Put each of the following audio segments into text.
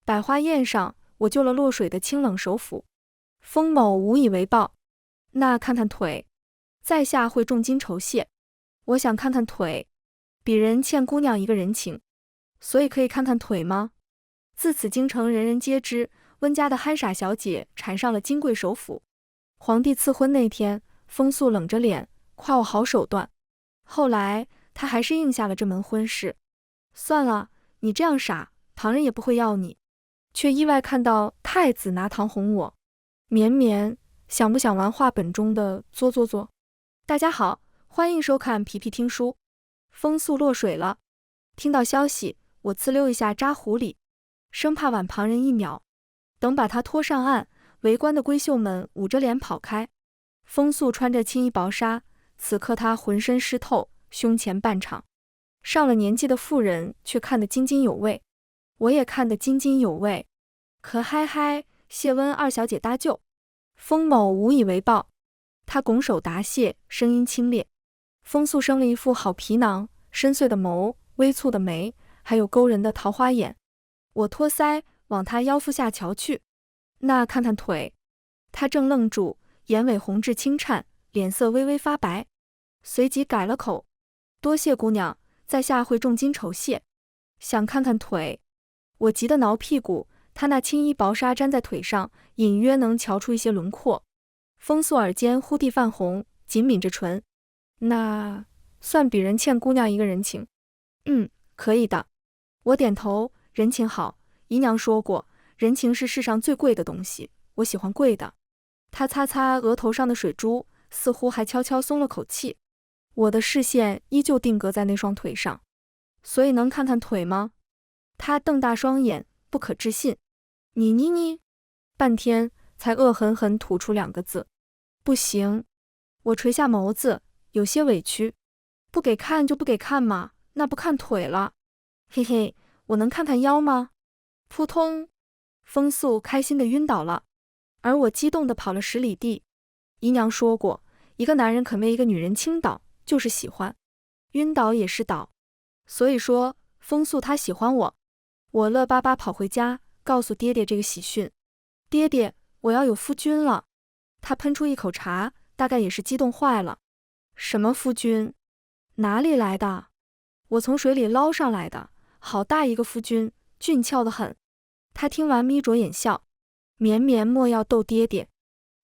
百花宴上，我救了落水的清冷首府，封某无以为报。那看看腿，在下会重金酬谢。我想看看腿，鄙人欠姑娘一个人情，所以可以看看腿吗？自此京城人人皆知，温家的憨傻小姐缠上了金贵首府。皇帝赐婚那天，风素冷着脸夸我好手段，后来他还是应下了这门婚事。算了，你这样傻，旁人也不会要你。却意外看到太子拿糖哄我。绵绵，想不想玩话本中的作？大家好，欢迎收看皮皮听书。风速落水了，听到消息，我呲溜一下扎湖里，生怕晚旁人一秒。等把他拖上岸，围观的闺秀们捂着脸跑开。风速穿着青衣薄纱，此刻他浑身湿透，胸前半场。上了年纪的妇人却看得津津有味，我也看得津津有味。可嗨嗨，谢温二小姐搭救。风某无以为报。他拱手答谢，声音清冽。风速生了一副好皮囊，深邃的眸，微蹙的眉，还有勾人的桃花眼。我托腮往他腰腹下瞧去，那看看腿。他正愣住，眼尾红至轻颤，脸色微微发白，随即改了口：多谢姑娘，在下会重金酬谢。想看看腿。我急得挠屁股，他那青衣薄纱粘在腿上，隐约能瞧出一些轮廓。风素耳尖忽地泛红，紧抿着唇。那算鄙人欠姑娘一个人情。可以的。我点头，人情好，姨娘说过，人情是世上最贵的东西，我喜欢贵的。他擦擦额头上的水珠，似乎还悄悄松了口气。我的视线依旧定格在那双腿上。所以能看看腿吗？他瞪大双眼，不可置信。你，半天才恶狠狠吐出2个字：不行。我垂下眸子，有些委屈。不给看就不给看嘛，那不看腿了。嘿嘿，我能看看腰吗？扑通，风速开心的晕倒了，而我激动的跑了10里地。姨娘说过，一个男人肯为一个女人倾倒，就是喜欢，晕倒也是倒。所以说，风速他喜欢我。我乐巴巴跑回家，告诉爹爹这个喜讯。爹爹，我要有夫君了。他喷出一口茶，大概也是激动坏了。什么夫君？哪里来的？我从水里捞上来的，好大一个夫君，俊俏得很。他听完眯着眼笑。绵绵莫要逗爹爹。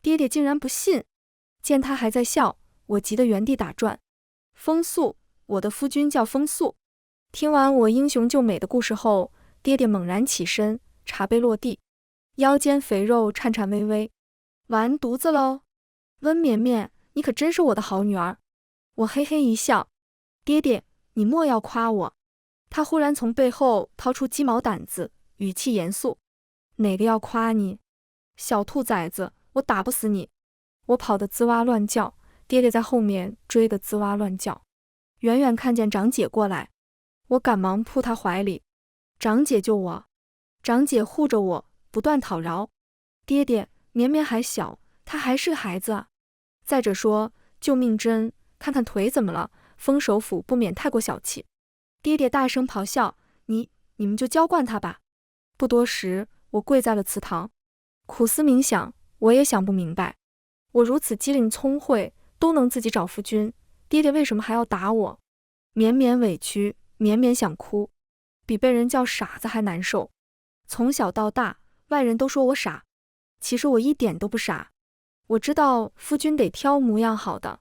爹爹竟然不信。见他还在笑，我急得原地打转。风速，我的夫君叫风速。听完我英雄救美的故事后，爹爹猛然起身，茶杯落地，腰间肥肉颤颤巍巍。完犊子喽！温绵绵，你可真是我的好女儿。我嘿嘿一笑。爹爹，你莫要夸我。他忽然从背后掏出鸡毛掸子，语气严肃。哪个要夸你？小兔崽子，我打不死你。我跑得吱哇乱叫，爹爹在后面追得吱哇乱叫。远远看见长姐过来，我赶忙扑她怀里。长姐救我。长姐护着我，不断讨饶。爹爹，绵绵还小，她还是个孩子啊。再者说，救命针，看看腿怎么了？封首府不免太过小气。爹爹大声咆哮：你们就娇惯他吧。不多时，我跪在了祠堂，苦思冥想，我也想不明白。我如此机灵聪慧，都能自己找夫君，爹爹为什么还要打我？绵绵委屈，绵绵想哭，比被人叫傻子还难受。从小到大，外人都说我傻，其实我一点都不傻。我知道夫君得挑模样好的，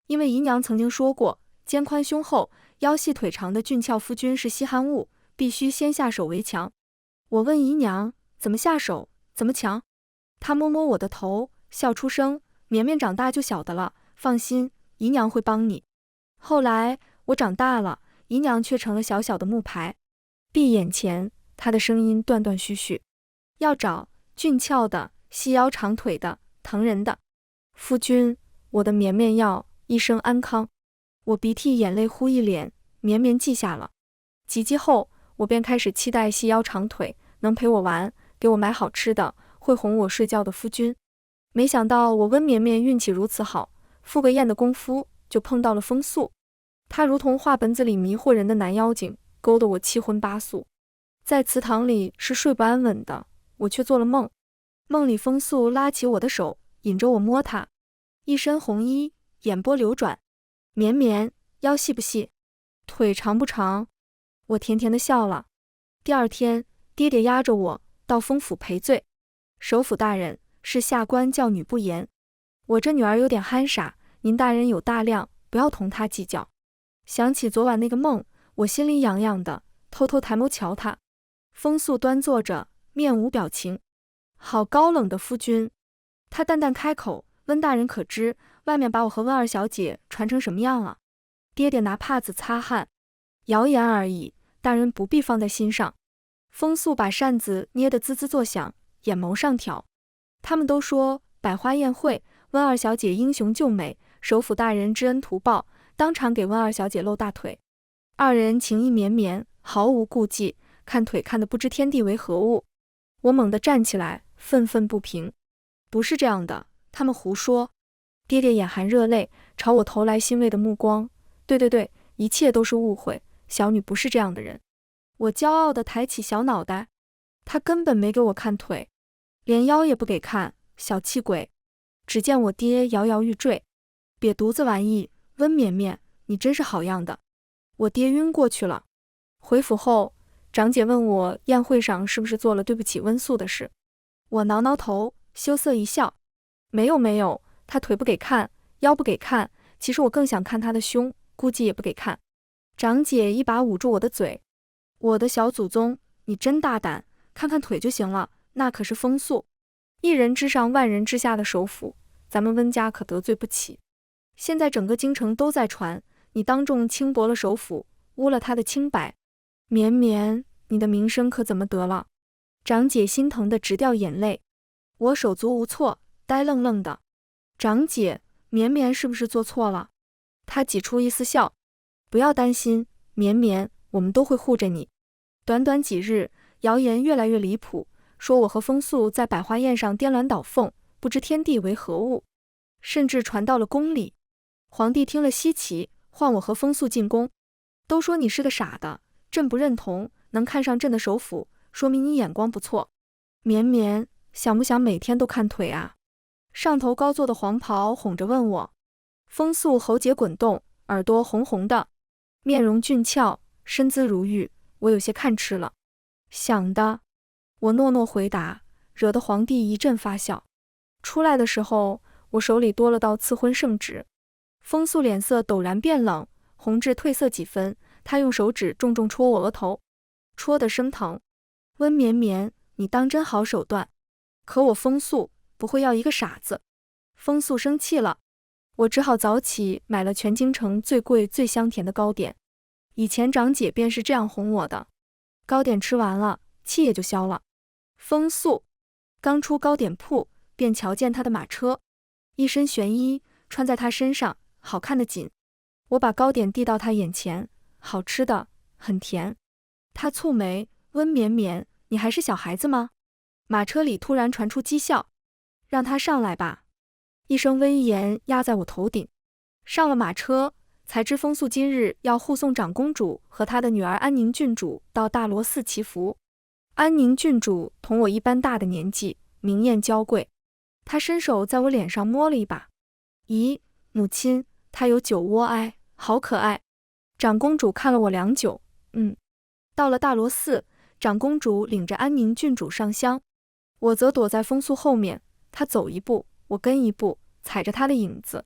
因为姨娘曾经说过，肩宽胸厚、腰细腿长的俊俏夫君是稀罕物，必须先下手为强。我问姨娘，怎么下手，怎么强？她摸摸我的头，笑出声：绵绵长大就晓得了，放心，姨娘会帮你。后来我长大了，姨娘却成了小小的木牌。闭眼前，她的声音断断续续：要找俊俏的、细腰长腿的、疼人的夫君，我的绵绵要一生安康。我鼻涕眼泪呼一脸，绵绵记下了。几集后，我便开始期待细腰长腿，能陪我玩，给我买好吃的，会哄我睡觉的夫君。没想到我温绵绵运气如此好，赴个宴的功夫就碰到了风速。他如同画本子里迷惑人的男妖精，勾得我七荤八素。在祠堂里是睡不安稳的，我却做了梦。梦里风素拉起我的手，引着我摸她，一身红衣，眼波流转。绵绵，腰细不细？腿长不长？我甜甜的笑了。第二天，爹爹押着我到封府赔罪。首府大人，是下官教女不严。我这女儿有点憨傻，您大人有大量，不要同她计较。想起昨晚那个梦，我心里痒痒的，偷偷抬眸瞧她。风素端坐着，面无表情，好高冷的夫君。他淡淡开口，温大人可知外面把我和温二小姐传成什么样了？爹爹拿帕子擦汗，谣言而已，大人不必放在心上。风素把扇子捏得滋滋作响，眼眸上挑。他们都说百花宴会，温二小姐英雄救美，首府大人知恩图报，当场给温二小姐露大腿。二人情意绵绵，毫无顾忌，看腿看得不知天地为何物。我猛地站起来，愤愤不平。不是这样的，他们胡说。爹爹眼含热泪，朝我投来欣慰的目光。对，一切都是误会，小女不是这样的人。我骄傲地抬起小脑袋，他根本没给我看腿，连腰也不给看，小气鬼。只见我爹摇摇欲坠。瘪犊子玩意，温绵绵，你真是好样的。我爹晕过去了。回府后，长姐问我宴会上是不是做了对不起温素的事。我挠挠头，羞涩一笑，没有，他腿不给看，腰不给看，其实我更想看他的胸，估计也不给看。长姐一把捂住我的嘴，我的小祖宗，你真大胆，看看腿就行了，那可是风素，一人之上万人之下的首府，咱们温家可得罪不起。现在整个京城都在传，你当众轻薄了首府，污了他的清白。绵绵，你的名声可怎么得了？长姐心疼得直掉眼泪。我手足无措，呆愣愣的。长姐，绵绵是不是做错了？她挤出一丝笑。不要担心，绵绵，我们都会护着你。短短几日，谣言越来越离谱，说我和风素在百花宴上颠鸾倒凤，不知天地为何物，甚至传到了宫里。皇帝听了稀奇，唤我和风素进宫。都说你是个傻的，朕不认同，能看上朕的首府，说明你眼光不错。绵绵，想不想每天都看腿啊？上头高坐的黄袍哄着问我。风素喉结滚动，耳朵红红的，面容俊俏，身姿如玉，我有些看吃了。想的，我诺诺回答，惹得皇帝一阵发笑。出来的时候，我手里多了道赐婚圣旨。风素脸色陡然变冷，红至褪色几分，她用手指重重戳我额头，戳得生疼。温绵绵，你当真好手段，可我风素不会要一个傻子。风素生气了，我只好早起买了全京城最贵最香甜的糕点。以前长姐便是这样哄我的。糕点吃完了，气也就消了。风素刚出糕点铺，便瞧见她的马车，一身玄衣穿在她身上，好看得紧。我把糕点递到她眼前，好吃的，很甜。她蹙眉，温绵绵，你还是小孩子吗？马车里突然传出讥笑，让他上来吧。一声威严压在我头顶。上了马车，才知风素今日要护送长公主和她的女儿安宁郡主到大罗寺祈福。安宁郡主同我一般大的年纪，明艳娇贵。她伸手在我脸上摸了一把。咦，母亲，她有酒窝哀，好可爱。长公主看了我良久，到了大罗寺，长公主领着安宁郡主上香，我则躲在风素后面，她走一步，我跟一步，踩着她的影子。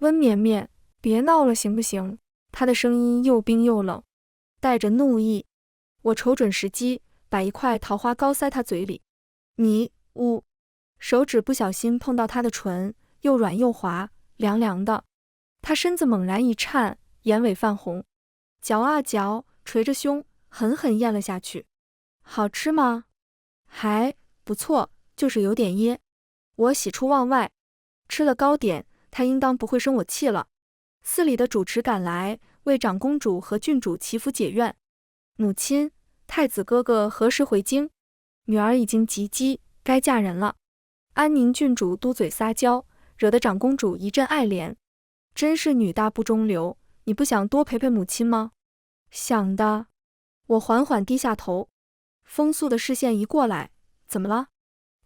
温绵绵，别闹了行不行？她的声音又冰又冷，带着怒意。我瞅准时机，把一块桃花糕塞她嘴里。你，手指不小心碰到她的唇，又软又滑，凉凉的。她身子猛然一颤，眼尾泛红，嚼啊嚼，捶着胸，狠狠咽了下去。好吃吗？还不错，就是有点噎。我喜出望外，吃了糕点，她应当不会生我气了。寺里的主持赶来，为长公主和郡主祈福解怨。母亲，太子哥哥何时回京？女儿已经及笄，该嫁人了。安宁郡主嘟嘴撒娇，惹得长公主一阵爱怜。真是女大不中留，你不想多陪陪母亲吗？想的。我缓缓低下头。风素的视线移过来，怎么了？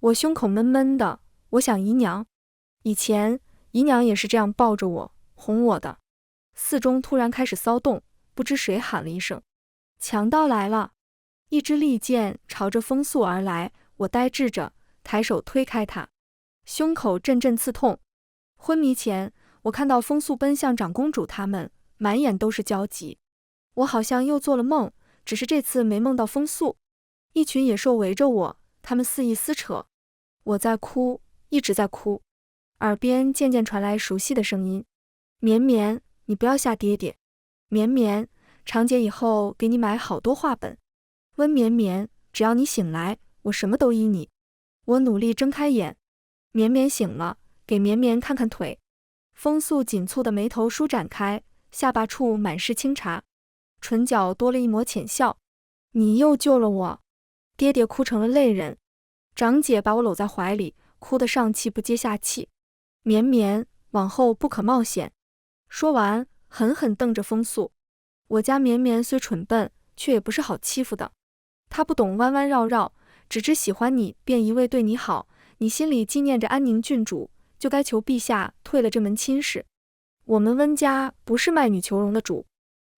我胸口闷闷的，我想姨娘。以前姨娘也是这样抱着我，哄我的。四中突然开始骚动，不知谁喊了一声：强盗来了！一支利箭朝着风素而来，我呆滞着，抬手推开他，胸口阵阵刺痛。昏迷前，我看到风素奔向长公主他们，满眼都是焦急。我好像又做了梦，只是这次没梦到风素。一群野兽围着我，他们肆意撕扯。我在哭，一直在哭。耳边渐渐传来熟悉的声音：绵绵，你不要吓爹爹。绵绵，长姐以后给你买好多画本。温绵绵，只要你醒来，我什么都依你。我努力睁开眼，绵绵醒了，给绵绵看看腿。风素紧蹙的眉头舒展开，下巴处满是清茶，唇角多了一抹浅笑。你又救了我。爹爹哭成了泪人，长姐把我搂在怀里，哭得上气不接下气。绵绵，往后不可冒险。说完，狠狠瞪着风素。我家绵绵虽蠢笨，却也不是好欺负的。她不懂弯弯绕绕，只知喜欢你便一味对你好，你心里纪念着安宁郡主，就该求陛下退了这门亲事。我们温家不是卖女求荣的主。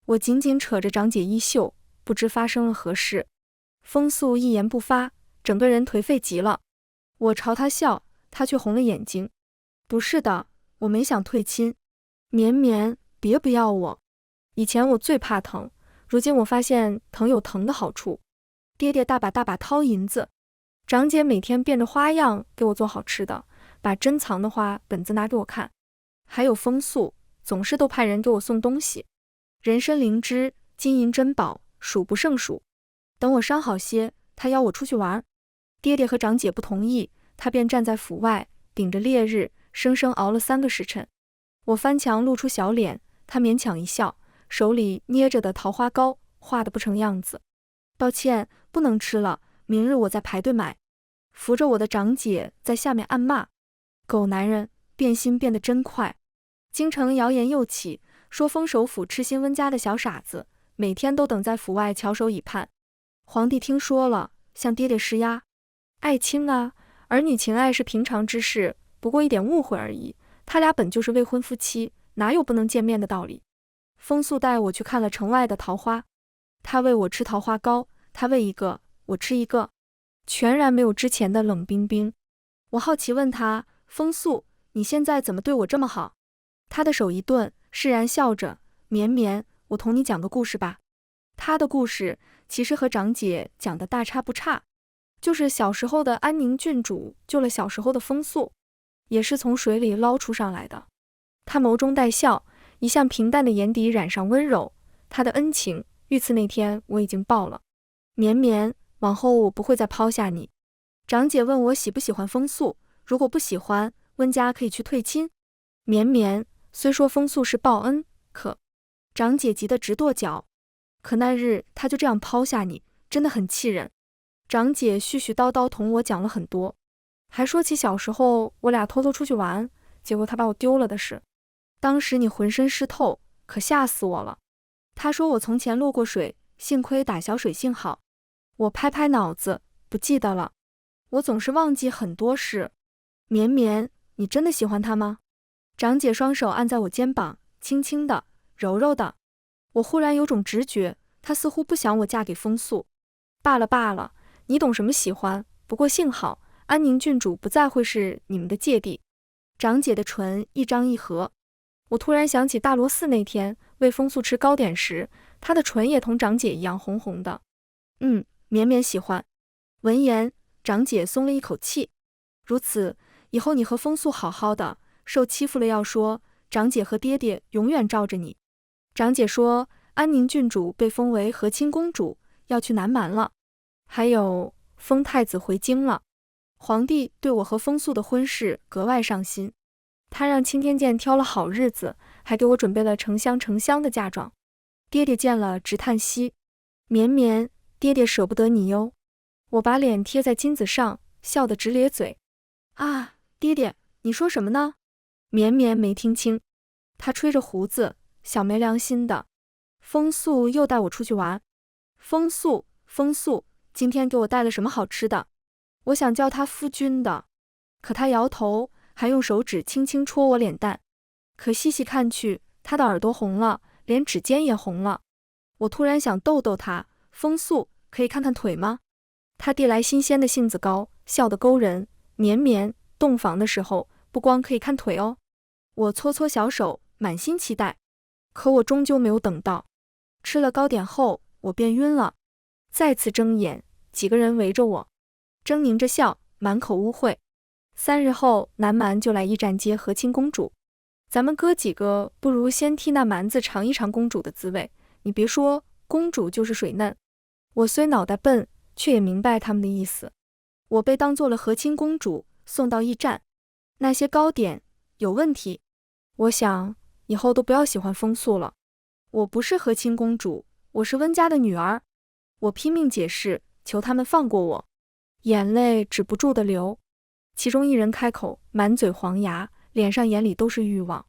我紧紧扯着长姐衣袖，不知发生了何事。风素一言不发，整个人颓废极了。我朝她笑，她却红了眼睛。不是的，我没想退亲。绵绵，别不要我。以前我最怕疼，如今我发现疼有疼的好处。爹爹大把大把掏银子，长姐每天变着花样给我做好吃的，把珍藏的花本子拿给我看。还有风素，总是都派人给我送东西，人参灵芝、金银珍宝，数不胜数。等我伤好些，他邀我出去玩。爹爹和长姐不同意，他便站在府外，顶着烈日，生生熬了3个时辰。我翻墙露出小脸，他勉强一笑，手里捏着的桃花糕化得不成样子。抱歉，不能吃了，明日我再排队买。扶着我的长姐在下面暗骂：狗男人，变心变得真快。京城谣言又起，说封首府痴心温家的小傻子，每天都等在府外翘首以盼。皇帝听说了，向爹爹施压。爱卿啊，儿女情爱是平常之事，不过一点误会而已。他俩本就是未婚夫妻，哪有不能见面的道理？风素带我去看了城外的桃花，他喂我吃桃花糕，他喂一个，我吃一个，全然没有之前的冷冰冰。我好奇问他：风素，你现在怎么对我这么好？他的手一顿，释然笑着：绵绵，我同你讲个故事吧。他的故事其实和长姐讲的大差不差，就是小时候的安宁郡主救了小时候的风素，也是从水里捞出上来的。他眸中带笑，一向平淡的眼底染上温柔。他的恩情，遇刺那天我已经报了。绵绵，往后我不会再抛下你。长姐问我喜不喜欢风素，如果不喜欢，温家可以去退亲。绵绵，虽说风素是报恩，可……长姐急得直跺脚。可那日他就这样抛下你，真的很气人。长姐絮絮叨叨同我讲了很多，还说起小时候我俩偷偷出去玩，结果他把我丢了的事。当时你浑身湿透，可吓死我了。他说我从前落过水，幸亏打小水性好。我拍拍脑子，不记得了。我总是忘记很多事。绵绵，你真的喜欢他吗？长姐双手按在我肩膀，轻轻的，柔柔的。我忽然有种直觉，她似乎不想我嫁给风素。罢了罢了，你懂什么喜欢？不过幸好安宁郡主不再会是你们的芥蒂。长姐的唇一张一合，我突然想起大罗寺那天喂风素吃糕点时，她的唇也同长姐一样红红的。绵绵喜欢。闻言，长姐松了一口气。如此，以后你和风素好好的，受欺负了要说，长姐和爹爹永远罩着你。长姐说，安宁郡主被封为和亲公主，要去南蛮了。还有，封太子回京了。皇帝对我和风素的婚事格外上心，他让钦天监挑了好日子，还给我准备了成箱成箱的嫁妆。爹爹见了直叹息：绵绵，爹爹舍不得你哟。我把脸贴在金子上，笑得直咧嘴。啊，爹爹，你说什么呢？绵绵没听清，他吹着胡子，小没良心的。风素又带我出去玩。风素，今天给我带了什么好吃的？我想叫他夫君的，可他摇头，还用手指轻轻戳我脸蛋。可细细看去，他的耳朵红了，连指尖也红了。我突然想逗逗他，风素，可以看看腿吗？他递来新鲜的杏子糕，笑得勾人。绵绵，洞房的时候，不光可以看腿哦。我搓搓小手，满心期待。可我终究没有等到。吃了糕点后，我便晕了。再次睁眼，几个人围着我，狰狞着笑，满口污秽。3日后，南蛮就来驿站接和亲公主。咱们哥几个不如先替那蛮子尝一尝公主的滋味。你别说，公主就是水嫩。我虽脑袋笨，却也明白他们的意思。我被当做了和亲公主，送到驿站。那些糕点有问题。我想以后都不要喜欢风素了。我不是和亲公主，我是温家的女儿。我拼命解释，求他们放过我，眼泪止不住地流。其中一人开口，满嘴黄牙，脸上眼里都是欲望。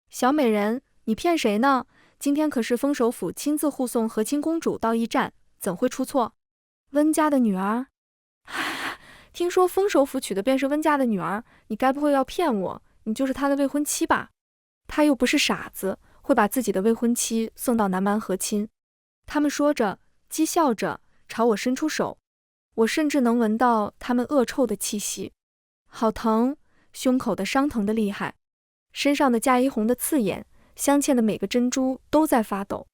小美人，你骗谁呢？今天可是封首府亲自护送和亲公主到驿站，怎会出错？温家的女儿？听说封首府娶的便是温家的女儿，你该不会要骗我？你就是他的未婚妻吧？他又不是傻子，会把自己的未婚妻送到南蛮和亲。他们说着，讥笑着，朝我伸出手。我甚至能闻到他们恶臭的气息，好疼，胸口的伤疼的厉害，身上的嫁衣红的刺眼，镶嵌的每个珍珠都在发抖。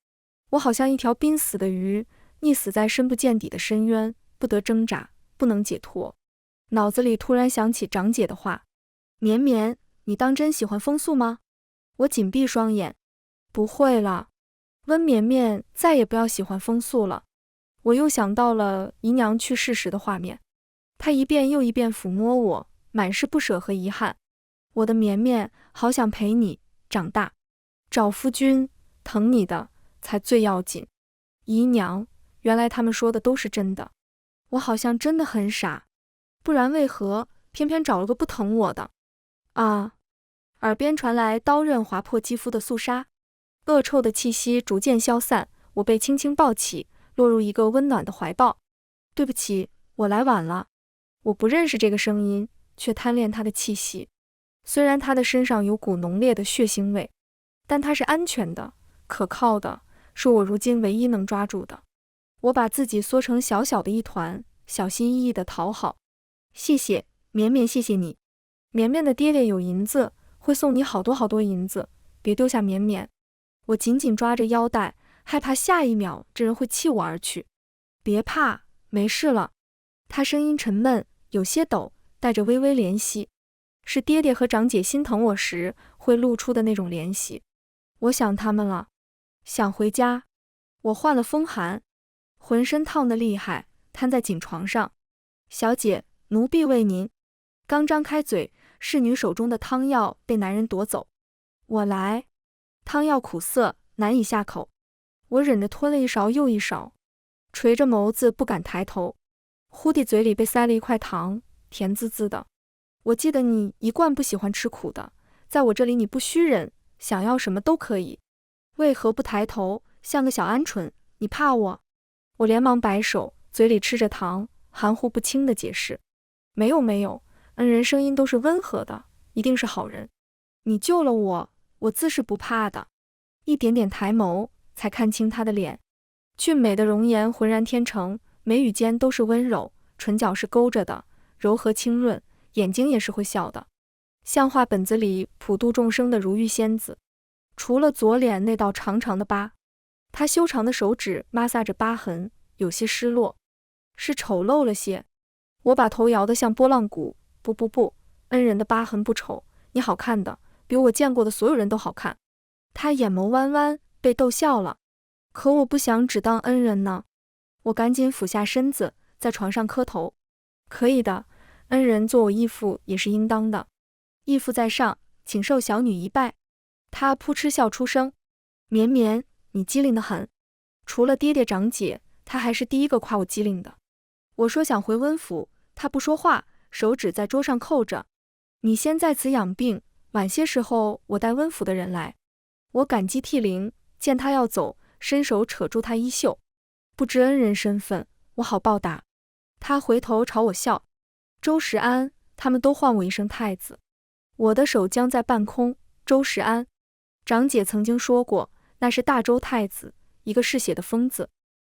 我好像一条濒死的鱼，溺死在深不见底的深渊，不得挣扎，不能解脱。脑子里突然想起长姐的话：绵绵，你当真喜欢风素吗？我紧闭双眼，不会了，温绵绵再也不要喜欢风素了。我又想到了姨娘去世时的画面，她一遍又一遍抚摸我，满是不舍和遗憾。我的绵绵，好想陪你长大，找夫君，疼你的才最要紧。姨娘，原来他们说的都是真的，我好像真的很傻，不然为何偏偏找了个不疼我的？啊！耳边传来刀刃划破肌肤的肃杀，恶臭的气息逐渐消散，我被轻轻抱起，落入一个温暖的怀抱。对不起，我来晚了。我不认识这个声音，却贪恋他的气息。虽然他的身上有股浓烈的血腥味，但他是安全的，可靠的，是我如今唯一能抓住的。我把自己缩成小小的一团，小心翼翼地讨好。谢谢，绵绵，谢谢你。绵绵的爹爹有银子，会送你好多好多银子，别丢下绵绵。我紧紧抓着腰带，害怕下一秒这人会弃我而去。别怕，没事了。他声音沉闷，有些抖，带着微微怜惜，是爹爹和长姐心疼我时会露出的那种怜惜。我想他们了，想回家。我患了风寒，浑身烫得厉害，瘫在锦床上。小姐，奴婢为您。刚张开嘴，侍女手中的汤药被男人夺走。我来。汤药苦涩，难以下口。我忍着吞了一勺又一勺，垂着眸子不敢抬头。忽地嘴里被塞了一块糖，甜滋滋的。我记得你一贯不喜欢吃苦的，在我这里你不虚忍，想要什么都可以。为何不抬头，像个小鹌鹑？你怕我？我连忙摆手，嘴里吃着糖，含糊不清地解释：没有没有，恩人声音都是温和的，一定是好人。你救了我，我自是不怕的。一点点抬眸，才看清他的脸，俊美的容颜浑然天成，眉宇间都是温柔，唇角是勾着的，柔和清润，眼睛也是会笑的，像画本子里普度众生的如玉仙子。除了左脸那道长长的疤，他修长的手指摩挲着疤痕，有些失落，是丑陋了些。我把头摇得像拨浪鼓，不，恩人的疤痕不丑，你好看的比我见过的所有人都好看。他眼眸弯弯，被逗笑了。可我不想只当恩人呢。我赶紧俯下身子，在床上磕头。可以的，恩人做我义父也是应当的。义父在上，请受小女一拜。他扑哧笑出声：绵绵，你机灵得很。除了爹爹长姐，他还是第一个夸我机灵的。我说想回温府，他不说话，手指在桌上扣着。你先在此养病，晚些时候我带温府的人来。我感激涕零，见他要走，伸手扯住他衣袖。不知恩人身份，我好报答。他回头朝我笑。周时安，他们都唤我一声太子。我的手僵在半空。周时安，长姐曾经说过，那是大周太子，一个嗜血的疯子。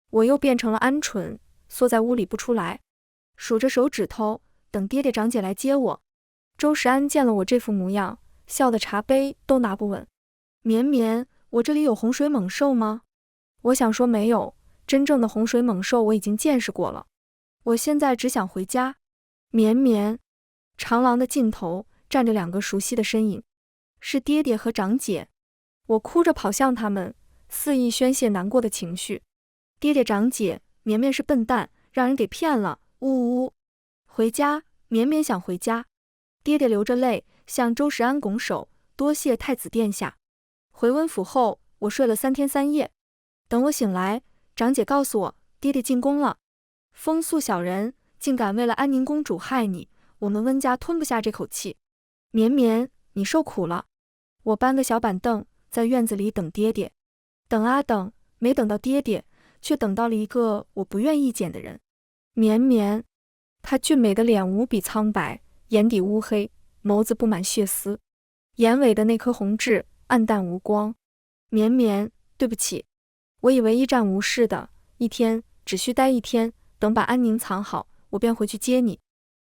我又变成了鹌鹑，缩在屋里不出来，数着手指头，等爹爹长姐来接我。周时安见了我这副模样，笑得茶杯都拿不稳。绵绵，我这里有洪水猛兽吗？我想说没有，真正的洪水猛兽我已经见识过了。我现在只想回家。绵绵，长廊的尽头站着2个熟悉的身影，是爹爹和长姐。我哭着跑向他们，肆意宣泄难过的情绪。爹爹长姐，绵绵是笨蛋，让人给骗了，呜呜呜。回家，绵绵想回家。爹爹流着泪向周时安拱手，多谢太子殿下。回温府后，我睡了3天3夜。等我醒来，长姐告诉我，爹爹进宫了。风素小人，竟敢为了安宁公主害你，我们温家吞不下这口气。绵绵，你受苦了。我搬个小板凳，在院子里等爹爹。等啊等，没等到爹爹，却等到了一个我不愿意见的人。绵绵，他俊美的脸无比苍白，眼底乌黑，眸子布满血丝，眼尾的那颗红痣暗淡无光。绵绵，对不起，我以为一战无事的，一天只需待1天，等把安宁藏好，我便回去接你。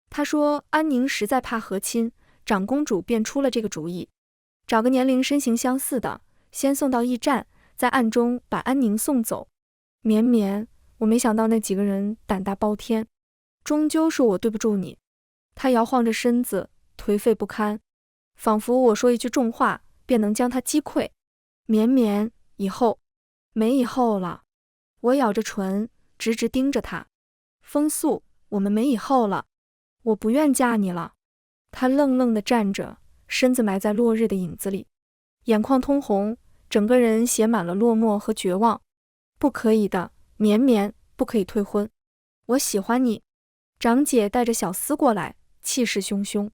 他说安宁实在怕和亲，长公主便出了这个主意，找个年龄身形相似的，先送到驿站，在暗中把安宁送走。绵绵，我没想到那几个人胆大包天，终究是我对不住你。他摇晃着身子，颓废不堪，仿佛我说一句重话，便能将他击溃。绵绵，以后没以后了。我咬着唇，直直盯着他。风素，我们没以后了，我不愿嫁你了。他愣愣地站着，身子埋在落日的影子里，眼眶通红，整个人写满了落寞和绝望。不可以的，绵绵，不可以退婚。我喜欢你。长姐带着小厮过来，气势汹汹。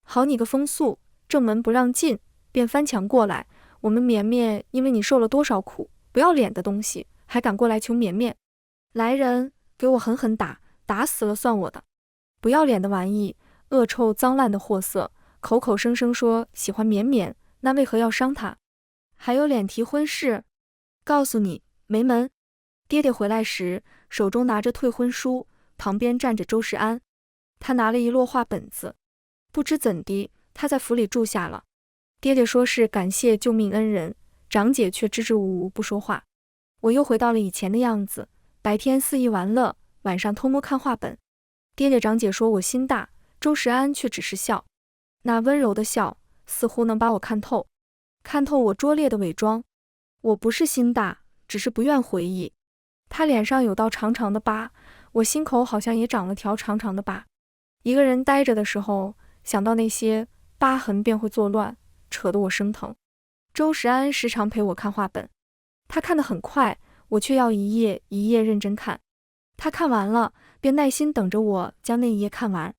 好你个风素，正门不让进，便翻墙过来。我们绵绵因为你受了多少苦，不要脸的东西，还敢过来求绵绵。来人，给我狠狠打，打死了算我的。不要脸的玩意，恶臭脏烂的货色，口口声声说喜欢绵绵，那为何要伤他？还有脸提婚事？告诉你，没门。爹爹回来时，手中拿着退婚书，旁边站着周时安。他拿了一摞画本子，不知怎的，他在府里住下了。爹爹说是感谢救命恩人，长姐却支支吾吾不说话。我又回到了以前的样子，白天肆意玩乐，晚上偷摸看画本。爹爹长姐说我心大，周时安却只是笑，那温柔的笑似乎能把我看透，看透我拙劣的伪装。我不是心大，只是不愿回忆。他脸上有道长长的疤，我心口好像也长了条长长的疤。一个人呆着的时候，想到那些疤痕便会作乱，扯得我生疼。周时安时常陪我看画本，他看得很快，我却要一页一页认真看。他看完了，便耐心等着我将那一页看完。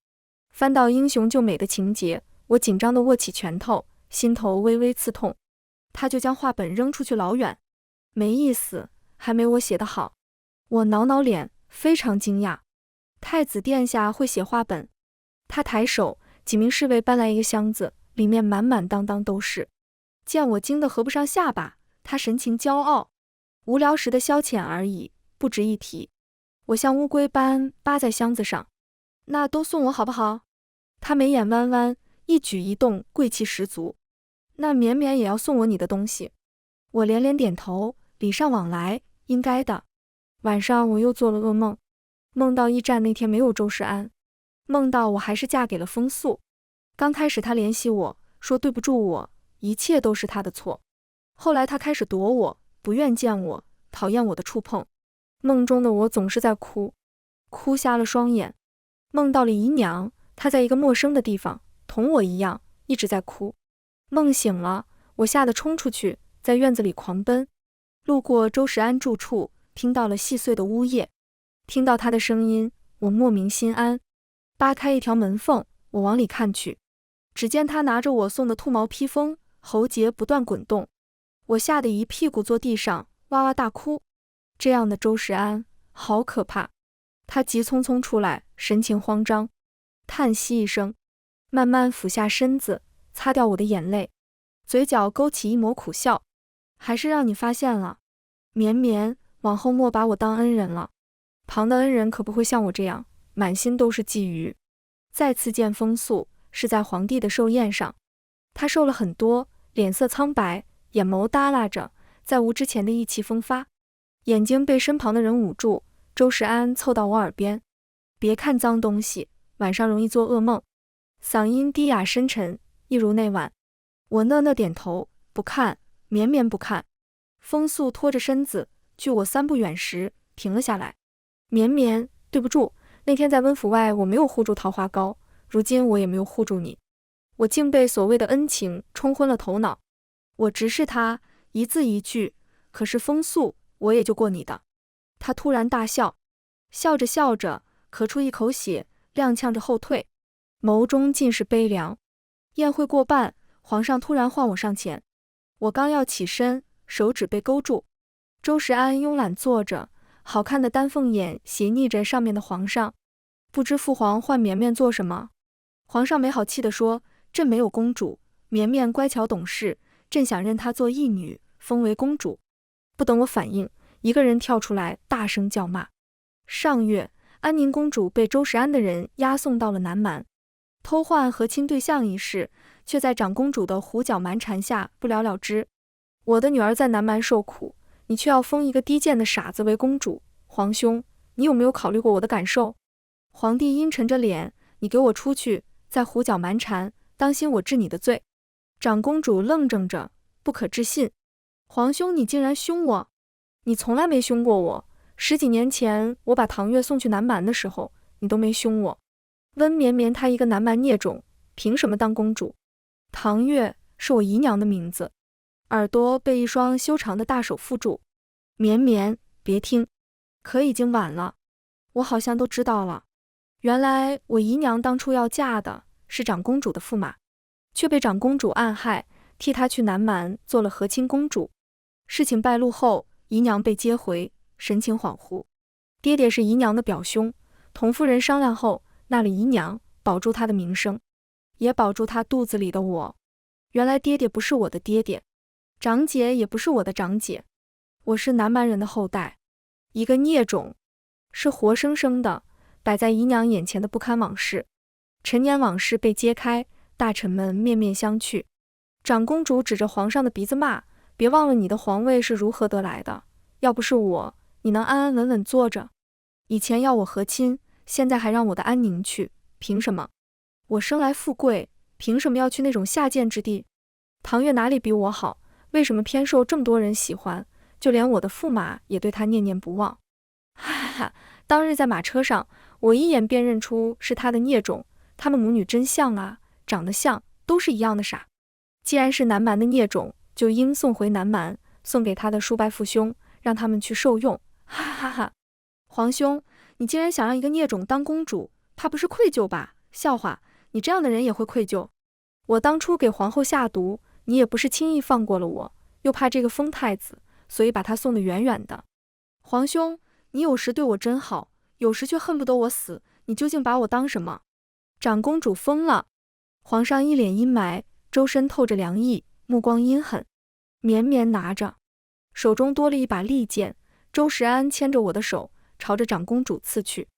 翻到英雄救美的情节，我紧张地握起拳头，心头微微刺痛。他就将画本扔出去老远，没意思，还没我写得好。我挠挠脸，非常惊讶，太子殿下会写画本。他抬手，几名侍卫搬来一个箱子，里面满满当当都是。见我惊得合不上下巴，他神情骄傲，无聊时的消遣而已，不值一提。我像乌龟般扒在箱子上，那都送我好不好？他眉眼弯弯，一举一动贵气十足。那绵绵也要送我你的东西。我连连点头，礼尚往来，应该的。晚上我又做了噩梦，梦到驿站那天没有周时安，梦到我还是嫁给了风素。刚开始他联系我说对不住我，一切都是他的错。后来他开始躲我，不愿见我，讨厌我的触碰。梦中的我总是在哭，哭瞎了双眼。梦到了姨娘，她在一个陌生的地方，同我一样，一直在哭。梦醒了，我吓得冲出去，在院子里狂奔。路过周时安住处，听到了细碎的呜咽，听到他的声音，我莫名心安。扒开一条门缝，我往里看去，只见他拿着我送的兔毛披风，喉结不断滚动。我吓得一屁股坐地上，哇哇大哭。这样的周时安好可怕。他急匆匆出来，神情慌张，叹息一声，慢慢俯下身子，擦掉我的眼泪，嘴角勾起一抹苦笑。还是让你发现了，绵绵，往后莫把我当恩人了。旁的恩人可不会像我这样，满心都是觊觎。再次见风素，是在皇帝的寿宴上，他瘦了很多，脸色苍白，眼眸耷拉着，再无之前的意气风发，眼睛被身旁的人捂住。周时安凑到我耳边，别看脏东西，晚上容易做噩梦。嗓音低哑深沉，一如那晚。我讷讷点头，不看，绵绵不看。风素拖着身子，距我3步远时停了下来。绵绵，对不住，那天在温府外我没有护住桃花糕，如今我也没有护住你。我竟被所谓的恩情冲昏了头脑。我直视他，一字一句，可是风素，我也救过你的。他突然大笑，笑着笑着，咳出一口血，踉跄着后退，眸中尽是悲凉。宴会过半，皇上突然唤我上前，我刚要起身，手指被勾住。周时安慵懒坐着，好看的丹凤眼斜睨着上面的皇上，不知父皇唤绵绵做什么。皇上没好气地说，朕没有公主，绵绵乖巧懂事，朕想认她做义女，封为公主。不等我反应，一个人跳出来大声叫骂。上月，安宁公主被周时安的人押送到了南蛮，偷换和亲对象一事，却在长公主的胡搅蛮缠下不了了之。我的女儿在南蛮受苦，你却要封一个低贱的傻子为公主，皇兄，你有没有考虑过我的感受？皇帝阴沉着脸，你给我出去，再胡搅蛮缠，当心我治你的罪。长公主愣怔着，不可置信，皇兄，你竟然凶我？你从来没凶过我，10几年前我把唐月送去南蛮的时候，你都没凶我。温绵绵她一个南蛮孽种，凭什么当公主？唐月是我姨娘的名字。耳朵被一双修长的大手缚住。绵绵，别听，可已经晚了。我好像都知道了，原来我姨娘当初要嫁的是长公主的驸马，却被长公主暗害，替她去南蛮做了和亲公主。事情败露后，姨娘被接回，神情恍惚。爹爹是姨娘的表兄，同夫人商量后，纳了姨娘，保住她的名声，也保住她肚子里的我。原来爹爹不是我的爹爹，长姐也不是我的长姐，我是南蛮人的后代，一个孽种，是活生生的摆在姨娘眼前的不堪往事。陈年往事被揭开，大臣们面面相觑。长公主指着皇上的鼻子骂，别忘了你的皇位是如何得来的，要不是我，你能安安稳稳坐着？以前要我和亲，现在还让我的安宁去，凭什么？我生来富贵，凭什么要去那种下贱之地？唐月哪里比我好？为什么偏受这么多人喜欢？就连我的驸马也对他念念不忘。哈哈哈！当日在马车上，我一眼便认出是他的孽种，他们母女真像啊，长得像，都是一样的傻。既然是南蛮的孽种，就应送回南蛮，送给他的叔伯父兄，让他们去受用。哈哈哈！皇兄，你竟然想让一个孽种当公主，怕不是愧疚吧？笑话，你这样的人也会愧疚。我当初给皇后下毒，你也不是轻易放过了我，又怕这个疯太子，所以把他送得远远的。皇兄，你有时对我真好，有时却恨不得我死，你究竟把我当什么？长公主疯了。皇上一脸阴霾，周身透着凉意，目光阴狠。绵绵拿着，手中多了一把利剑。周时安牵着我的手，朝着长公主刺去。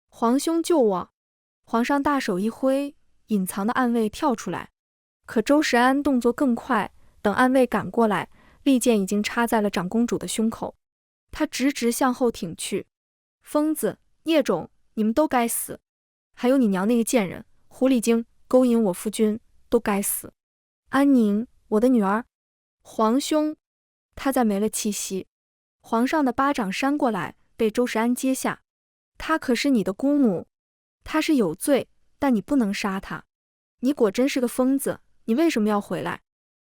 皇兄救我！皇上大手一挥，隐藏的暗卫跳出来。可周时安动作更快，等暗卫赶过来，利剑已经插在了长公主的胸口。他直直向后挺去。疯子，孽种，你们都该死！还有你娘那个贱人，狐狸精，勾引我夫君，都该死！安宁，我的女儿！皇兄！他再没了气息。皇上的巴掌扇过来，被周时安接下。她可是你的姑母，她是有罪，但你不能杀她。你果真是个疯子，你为什么要回来？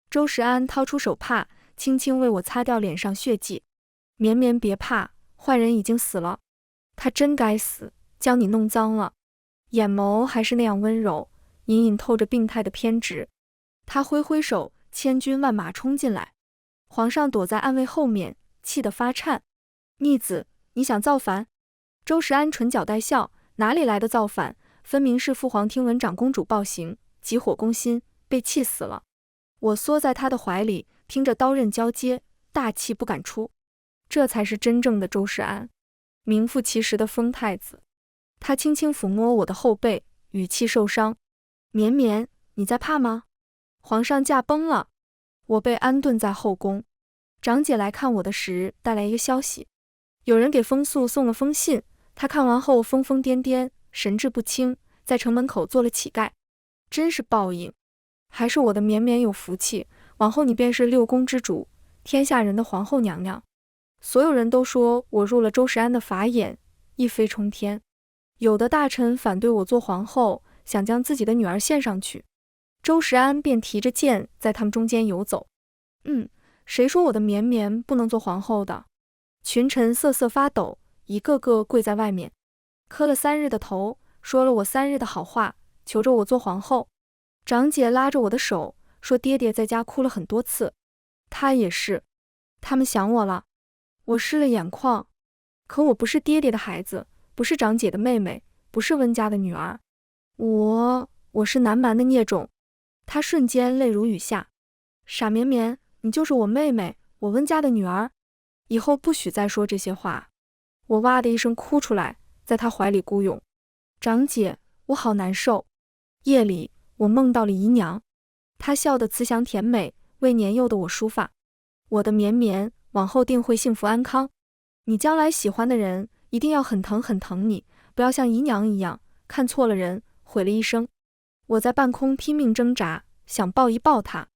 周时安掏出手帕，轻轻为我擦掉脸上血迹。绵绵别怕，坏人已经死了。他真该死，将你弄脏了。眼眸还是那样温柔，隐隐透着病态的偏执。他挥挥手，千军万马冲进来。皇上躲在暗卫后面，气得发颤。逆子，你想造反？周时安唇角带笑，哪里来的造反？分明是父皇听闻长公主暴行，急火攻心，被气死了。我缩在他的怀里，听着刀刃交接，大气不敢出。这才是真正的周世安，名副其实的疯太子。他轻轻抚摸我的后背，语气受伤：绵绵，你在怕吗？皇上驾崩了。我被安顿在后宫，长姐来看我的时带来一个消息，有人给风素送了封信，他看完后疯疯癫癫，神志不清，在城门口做了乞丐。真是报应，还是我的绵绵有福气，往后你便是六宫之主，天下人的皇后娘娘。所有人都说我入了周世安的法眼，一飞冲天。有的大臣反对我做皇后，想将自己的女儿献上去，周世安便提着剑在他们中间游走。谁说我的绵绵不能做皇后的？群臣瑟瑟发抖，一个个跪在外面，磕了3日的头，说了我3日的好话，求着我做皇后。长姐拉着我的手，说爹爹在家哭了很多次，他也是，他们想我了。我湿了眼眶，可我不是爹爹的孩子，不是长姐的妹妹，不是温家的女儿，我是南蛮的孽种。她瞬间泪如雨下。傻绵绵，你就是我妹妹，我温家的女儿，以后不许再说这些话。我哇的一声哭出来，在她怀里孤勇。长姐，我好难受。夜里我梦到了姨娘，她笑得慈祥甜美，为年幼的我梳发。我的绵绵，往后定会幸福安康。你将来喜欢的人一定要很疼很疼你，不要像姨娘一样看错了人，毁了一生。我在半空拼命挣扎，想抱一抱她。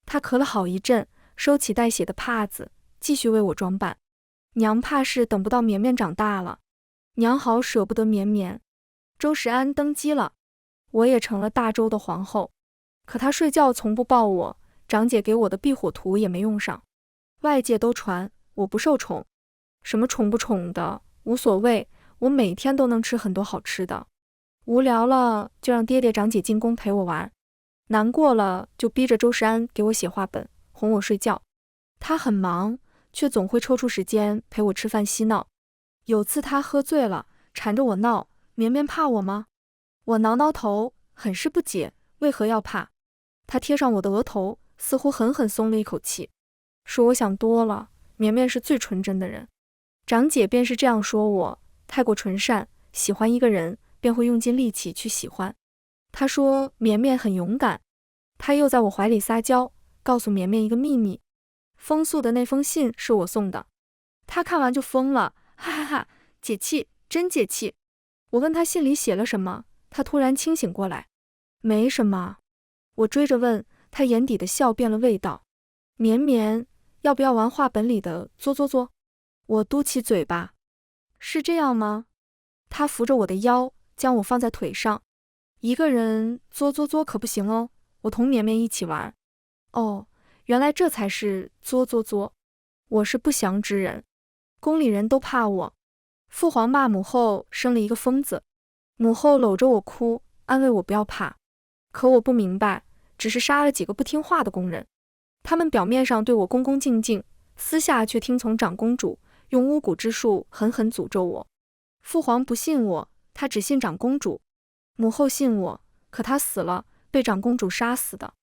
她咳了好一阵，收起带血的帕子，继续为我装扮。娘怕是等不到绵绵长大了，娘好舍不得绵绵。周世安登基了，我也成了大周的皇后。可他睡觉从不抱我，长姐给我的避火图也没用上。外界都传我不受宠，什么宠不宠的无所谓，我每天都能吃很多好吃的。无聊了就让爹爹长姐进宫陪我玩，难过了就逼着周世安给我写话本，哄我睡觉。他很忙，却总会抽出时间陪我吃饭嬉闹。有次他喝醉了，缠着我闹，绵绵怕我吗？我挠挠头，很是不解，为何要怕？他贴上我的额头，似乎狠狠松了一口气，说我想多了，绵绵是最纯真的人。长姐便是这样说我，太过纯善，喜欢一个人便会用尽力气去喜欢。她说绵绵很勇敢。她又在我怀里撒娇，告诉绵绵一个秘密，风素的那封信是我送的。她看完就疯了，哈哈哈，解气，真解气。我问她信里写了什么，她突然清醒过来，没什么。我追着问，她眼底的笑变了味道。绵绵，要不要玩画本里的作作作？我嘟起嘴巴，是这样吗？她扶着我的腰，将我放在腿上。一个人作作作可不行哦，我同绵绵一起玩。哦，原来这才是作作作。我是不祥之人，宫里人都怕我。父皇骂母后生了一个疯子，母后搂着我哭，安慰我不要怕。可我不明白，只是杀了几个不听话的宫人，他们表面上对我恭恭敬敬，私下却听从长公主，用巫蛊之术狠狠诅咒我。父皇不信我，他只信长公主。母后信我，可她死了，被长公主杀死的。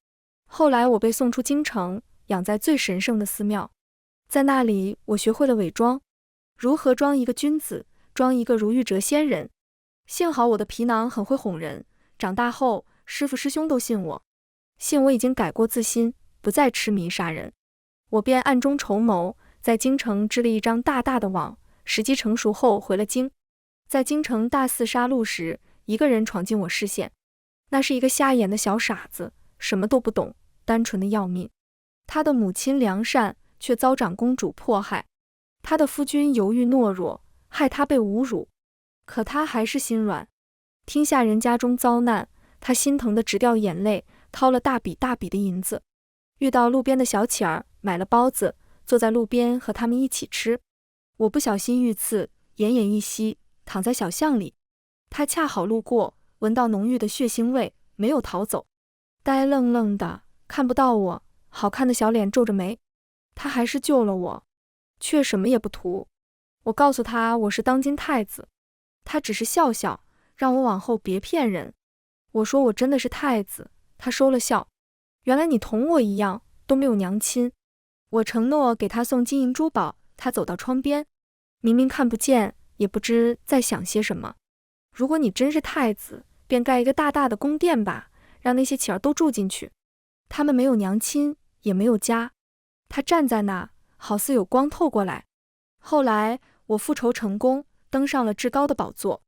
后来我被送出京城，养在最神圣的寺庙，在那里我学会了伪装，如何装一个君子，装一个如玉谪仙人。幸好我的皮囊很会哄人，长大后师父师兄都信我，信我已经改过自新，不再痴迷杀人。我便暗中筹谋，在京城织了一张大大的网，时机成熟后回了京。在京城大肆杀戮时，一个人闯进我视线，那是一个瞎眼的小傻子，什么都不懂，单纯的要命。他的母亲良善，却遭长公主迫害，他的夫君犹豫懦弱，害他被侮辱，可他还是心软。听下人家中遭难，他心疼得直掉眼泪，掏了大笔大笔的银子。遇到路边的小乞儿，买了包子，坐在路边和他们一起吃。我不小心遇刺，奄奄一息，躺在小巷里。他恰好路过，闻到浓郁的血腥味，没有逃走，呆愣愣的，看不到我，好看的小脸皱着眉。他还是救了我，却什么也不图。我告诉他我是当今太子，他只是笑笑，让我往后别骗人。我说我真的是太子，他收了笑。原来你同我一样都没有娘亲。我承诺给他送金银珠宝，他走到窗边，明明看不见，也不知在想些什么。如果你真是太子，便盖一个大大的宫殿吧，让那些乞儿都住进去。他们没有娘亲，也没有家。他站在那，好似有光透过来。后来我复仇成功，登上了至高的宝座，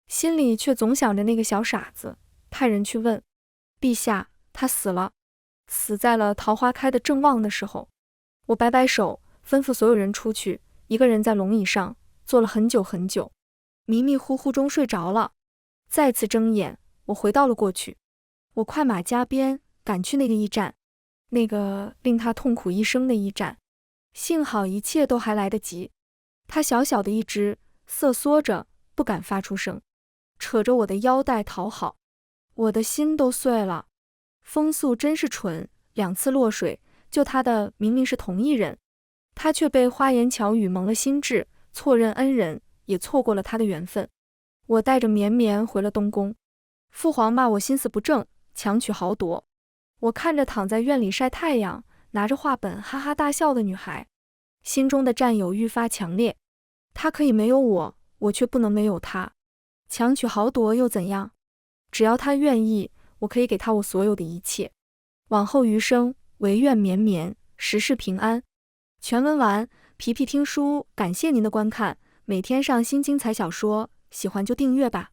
心里却总想着那个小傻子，派人去问陛下，他死了，死在了桃花开的正旺的时候。我摆摆手，吩咐所有人出去，一个人在龙椅上坐了很久很久，迷迷糊糊中睡着了。再次睁眼，我回到了过去。我快马加鞭赶去那个驿站，那个令他痛苦一生的驿站。幸好一切都还来得及。他小小的一只，瑟缩着，不敢发出声，扯着我的腰带讨好。我的心都碎了。风素真是蠢，2次落水，救他的明明是同一人，他却被花言巧语蒙了心智，错认恩人，也错过了他的缘分。我带着绵绵回了东宫。父皇骂我心思不正，强取豪夺。我看着躺在院里晒太阳，拿着画本哈哈大笑的女孩，心中的占有愈发强烈。她可以没有我，我却不能没有她。强取豪夺又怎样？只要她愿意，我可以给她我所有的一切。往后余生，唯愿绵绵，时事平安。全文完，皮皮听书，感谢您的观看，每天上新精彩小说，喜欢就订阅吧。